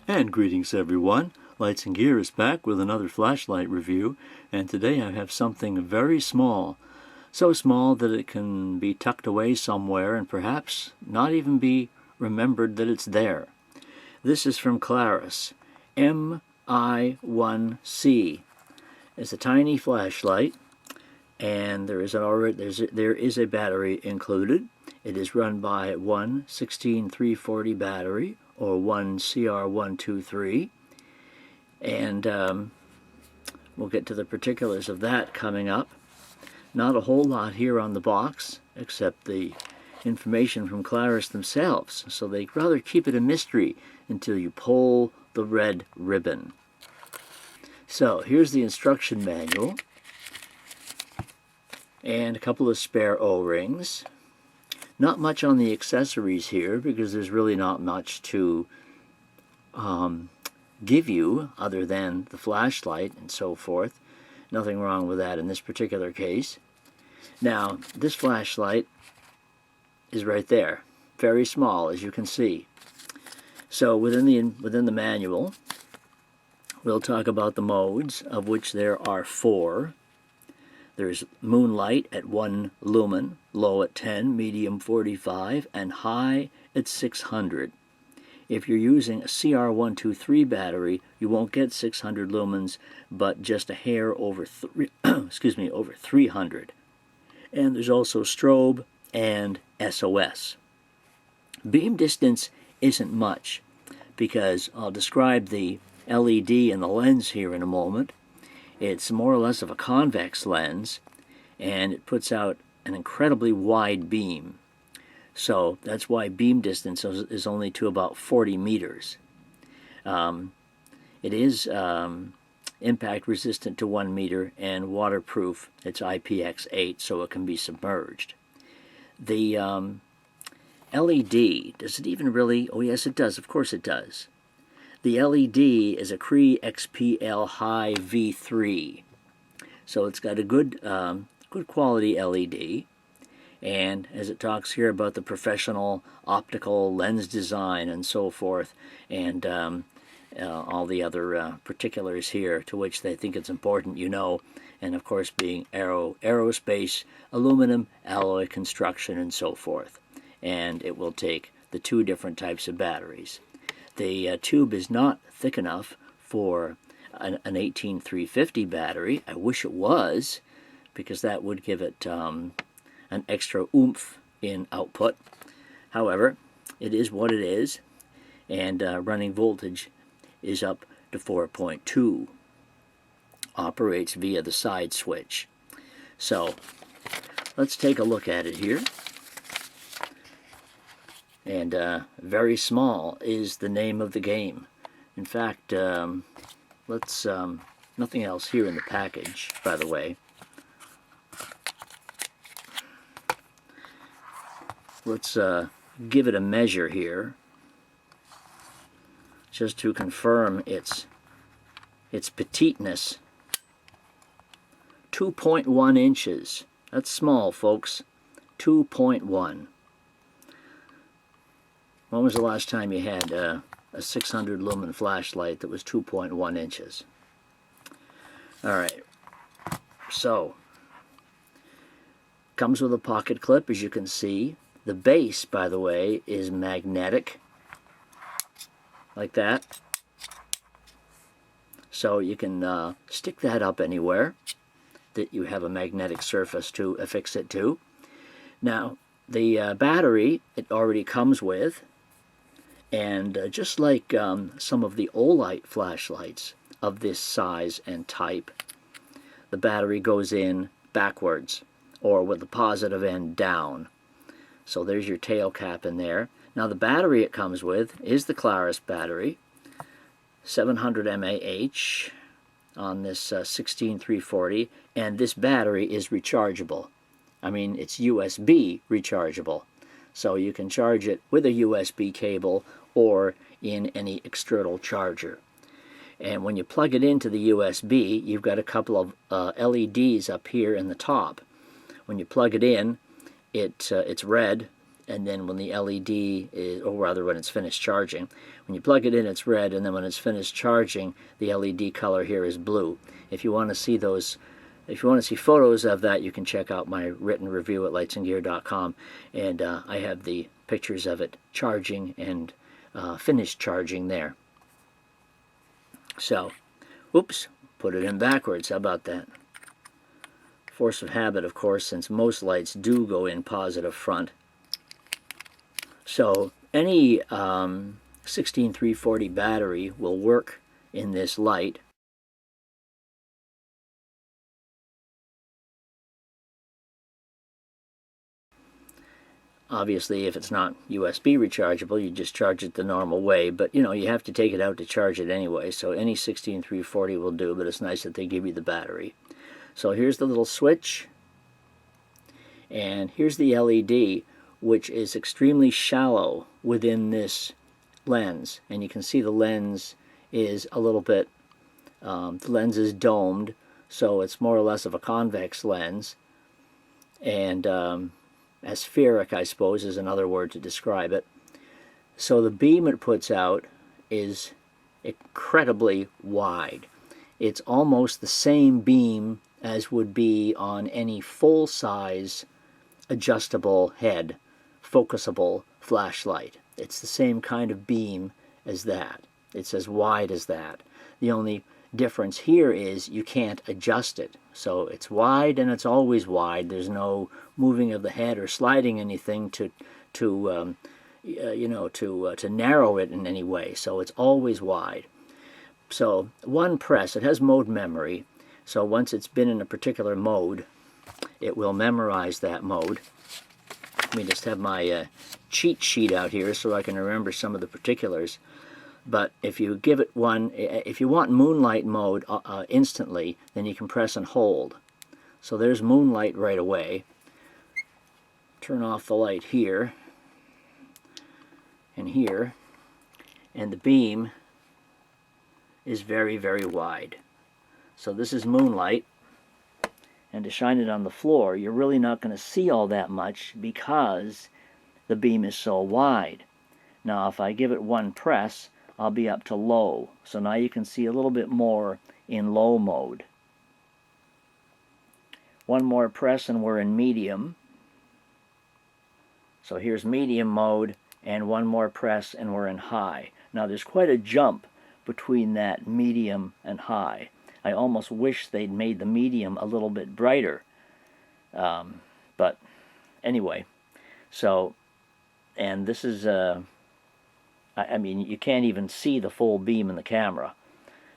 And greetings everyone, Lights and Gear is back with another flashlight review, and today I have something very small. So small that it can be tucked away somewhere and perhaps not even be remembered that it's there. This is from Klarus Mi1C. It's a tiny flashlight, and there is a battery included. It is run by one 16340 battery, or one CR123, and we'll get to the particulars of that coming up. Not a whole lot here on the box, except the information from Klarus themselves, so they'd rather keep it a mystery until you pull the red ribbon. So here's the instruction manual, and a couple of spare O-rings. Not much on the accessories here, because there's really not much to give you other than the flashlight and so forth. Nothing wrong with that in this particular case. Now, this flashlight is right there, very small, as you can see. So within the manual, we'll talk about the modes, of which there are 4. There's Moonlight at 1 lumen, low at 10, medium 45, and high at 600. If you're using a CR123 battery, you won't get 600 lumens, but just a hair over over 300. And there's also Strobe and SOS. Beam distance isn't much, because I'll describe the LED and the lens here in a moment. It's more or less of a convex lens, and it puts out an incredibly wide beam. So that's why beam distance is only to about 40 meters. It is impact resistant to 1 meter and waterproof. It's IPX8, so it can be submerged. The LED, does it even really? Oh yes, it does. Of course it does. The LED is a Cree XPL High V3, so it's got a good quality LED. And as it talks here about the professional optical lens design and so forth, and all the other particulars here to which they think it's important, and of course being aerospace, aluminum, alloy construction, and so forth. And it will take the 2 different types of batteries. The tube is not thick enough for an 18350 battery. I wish it was, because that would give it an extra oomph in output. However, it is what it is, and running voltage is up to 4.2. Operates via the side switch. So let's take a look at it here. And very small is the name of the game. In fact, let's nothing else here in the package, by the way. Let's give it a measure here, just to confirm its petiteness. 2.1 inches. That's small, folks. 2.1. When was the last time you had a 600 lumen flashlight that was 2.1 inches? Alright, so comes with a pocket clip, as you can see. The base, by the way, is magnetic, like that. So you can stick that up anywhere that you have a magnetic surface to affix it to. Now, the battery, it already comes with. And just like some of the Olight flashlights of this size and type, the battery goes in backwards, or with the positive end down. So there's your tail cap in there. Now the battery it comes with is the Klarus battery, 700 mAh on this 16340, and this battery is rechargeable. I mean, it's USB rechargeable. So you can charge it with a USB cable or in any external charger. And when you plug it into the USB, you've got a couple of LEDs up here in the top. When you plug it in, it's red, and then when the LED is, or rather when it's finished charging, when you plug it in it's red, and then when it's finished charging the LED color here is blue. If you want to see those, if you want to see photos of that, you can check out my written review at lightsandgear.com, and I have the pictures of it charging and finished charging there. So, oops, put it in backwards. How about that? Force of habit, of course, since most lights do go in positive front. So any 16340 battery will work in this light. Obviously, if it's not USB rechargeable, you just charge it the normal way, but you have to take it out to charge it anyway, so any 16340 will do, but it's nice that they give you the battery. So here's the little switch, and here's the LED, which is extremely shallow within this lens, and you can see the lens is a little bit, the lens is domed, so it's more or less of a convex lens, and aspheric, I suppose, is another word to describe it. So the beam it puts out is incredibly wide. It's almost the same beam as would be on any full-size adjustable head focusable flashlight. It's the same kind of beam as that. It's as wide as that. The only difference here is you can't adjust it. So it's wide, and it's always wide. There's no moving of the head or sliding anything to narrow it in any way. So it's always wide. So one press, it has mode memory. So once it's been in a particular mode, it will memorize that mode. Let me just have my cheat sheet out here so I can remember some of the particulars. But if you give it one, if you want Moonlight Mode instantly, then you can press and hold. So there's Moonlight right away. Turn off the light here and here, and the beam is very, very wide. So this is Moonlight, and to shine it on the floor, you're really not going to see all that much because the beam is so wide. Now if I give it one press, I'll be up to low. So now you can see a little bit more in low mode. One more press and we're in medium. So here's medium mode, and one more press and we're in high. Now there's quite a jump between that medium and high. I almost wish they'd made the medium a little bit brighter. But anyway, so, and this is, I mean, you can't even see the full beam in the camera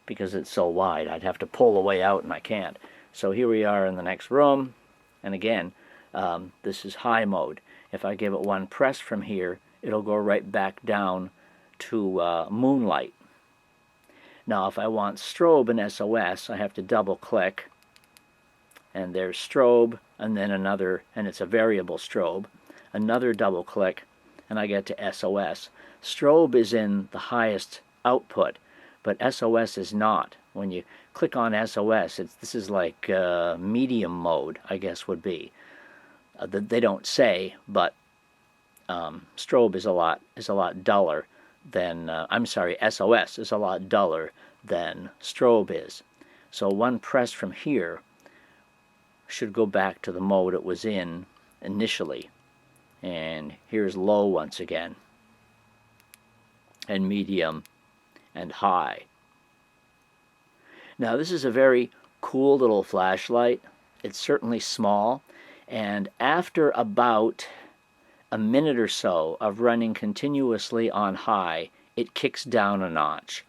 because it's so wide. I'd have to pull the way out, and I can't. So here we are in the next room, and again, this is high mode. If I give it one press from here, it'll go right back down to Moonlight. Now if I want Strobe and SOS, I have to double click, and there's Strobe, and then another, and it's a variable Strobe, another double click, and I get to SOS. Strobe is in the highest output, but SOS is not. When you click on SOS, this is like medium mode, I guess would be. They don't say, but Strobe is a lot duller than I'm sorry, SOS is a lot duller than Strobe is. So one press from here should go back to the mode it was in initially. And here's low once again, and medium, and high. Now this is a very cool little flashlight. It's certainly small, and after about a minute or so of running continuously on high, it kicks down a notch.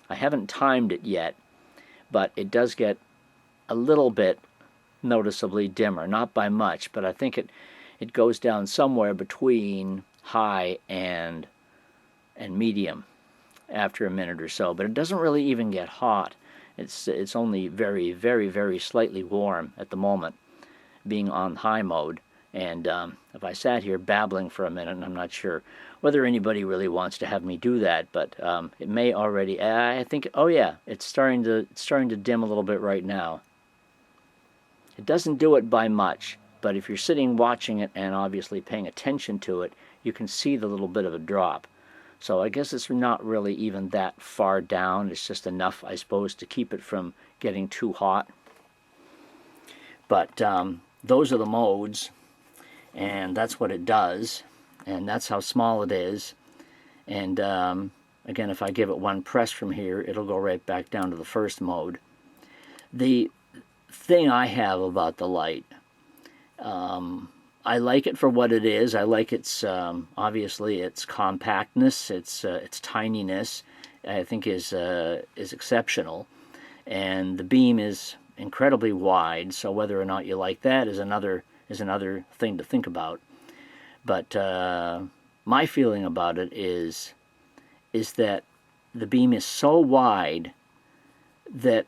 I haven't timed it yet, but it does get a little bit noticeably dimmer, not by much, but I think it goes down somewhere between high and medium after a minute or so, but it doesn't really even get hot. It's only very, very, very slightly warm at the moment, being on high mode. And if I sat here babbling for a minute, and I'm not sure whether anybody really wants to have me do that, but it may already. I think, oh yeah, it's starting to dim a little bit right now. It doesn't do it by much. But if you're sitting watching it and obviously paying attention to it, you can see the little bit of a drop. So I guess it's not really even that far down. It's just enough, I suppose, to keep it from getting too hot. But those are the modes, and that's what it does, and that's how small it is. And again, if I give it one press from here, it'll go right back down to the first mode. The thing I have about the light, I like it for what it is. I like its, obviously, its compactness, its tininess, I think is exceptional. And the beam is incredibly wide, so whether or not you like that is another thing to think about. But my feeling about it is that the beam is so wide that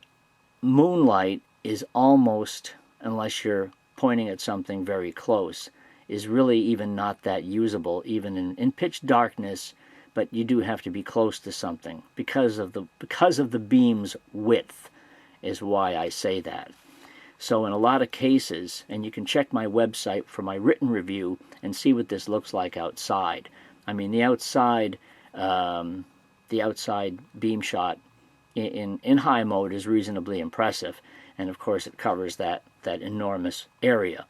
moonlight is almost, unless you're pointing at something very close, is really even not that usable, even in pitch darkness. But you do have to be close to something because of the beam's width, is why I say that. So in a lot of cases, and you can check my website for my written review and see what this looks like outside. I mean, the outside beam shot in high mode is reasonably impressive, and of course it covers that enormous area.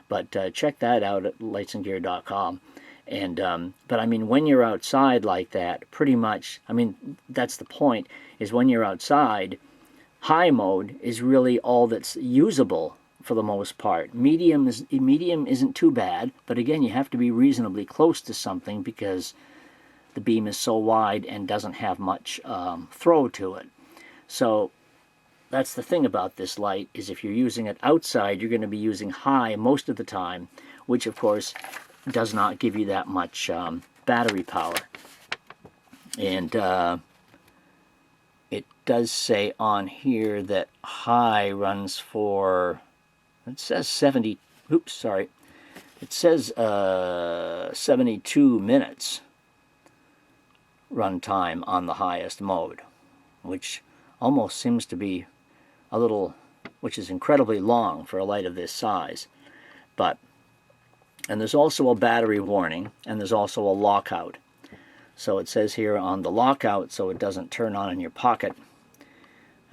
But check that out at lightsandgear.com. And but I mean, when you're outside like that, pretty much, I mean, that's the point, is when you're outside, high mode is really all that's usable for the most part. Medium isn't too bad, but again, you have to be reasonably close to something because the beam is so wide and doesn't have much throw to it. So that's the thing about this light, is if you're using it outside, you're going to be using high most of the time, which of course does not give you that much battery power. And it does say on here that high runs for, it says 70, oops, sorry, it says 72 minutes run time on the highest mode, which almost seems to be a little, which is incredibly long for a light of this size. But, and there's also a battery warning, and there's also a lockout. So it says here on the lockout, so it doesn't turn on in your pocket.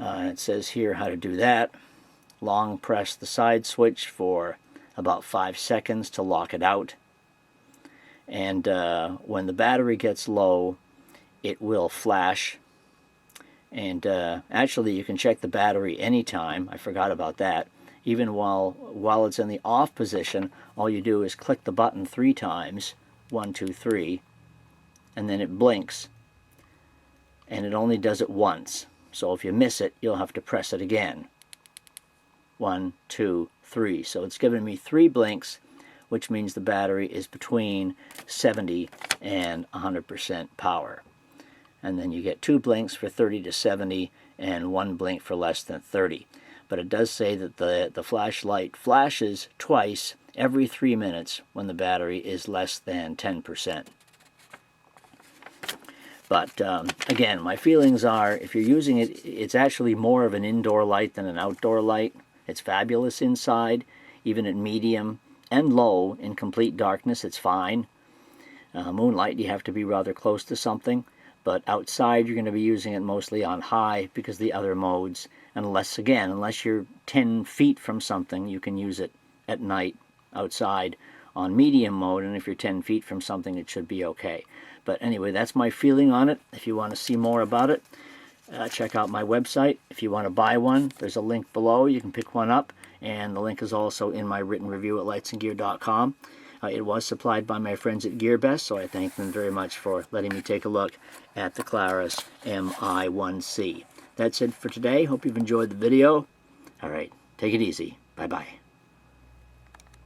It says here how to do that. Long press the side switch for about 5 seconds to lock it out. And when the battery gets low, it will flash. And actually, you can check the battery anytime. I forgot about that. Even while it's in the off position, all you do is click the button 3 times, 1, 2, 3, and then it blinks. And it only does it once. So if you miss it, you'll have to press it again. 1, 2, 3. So it's given me 3 blinks, which means the battery is between 70 and 100% power. And then you get 2 blinks for 30 to 70 and 1 blink for less than 30. But it does say that the flashlight flashes twice every 3 minutes when the battery is less than 10%. But again, my feelings are, if you're using it, it's actually more of an indoor light than an outdoor light. It's fabulous inside, even at medium and low in complete darkness, it's fine. Moonlight, you have to be rather close to something. But outside, you're going to be using it mostly on high because the other modes, unless you're 10 feet from something, you can use it at night outside on medium mode, and if you're 10 feet from something, it should be okay. But anyway, that's my feeling on it. If you want to see more about it, check out my website. If you want to buy one, there's a link below. You can pick one up, and the link is also in my written review at lightsandgear.com. It was supplied by my friends at GearBest, so I thank them very much for letting me take a look at the Klarus Mi1C. That's it for today. Hope you've enjoyed the video. All right, take it easy. Bye-bye.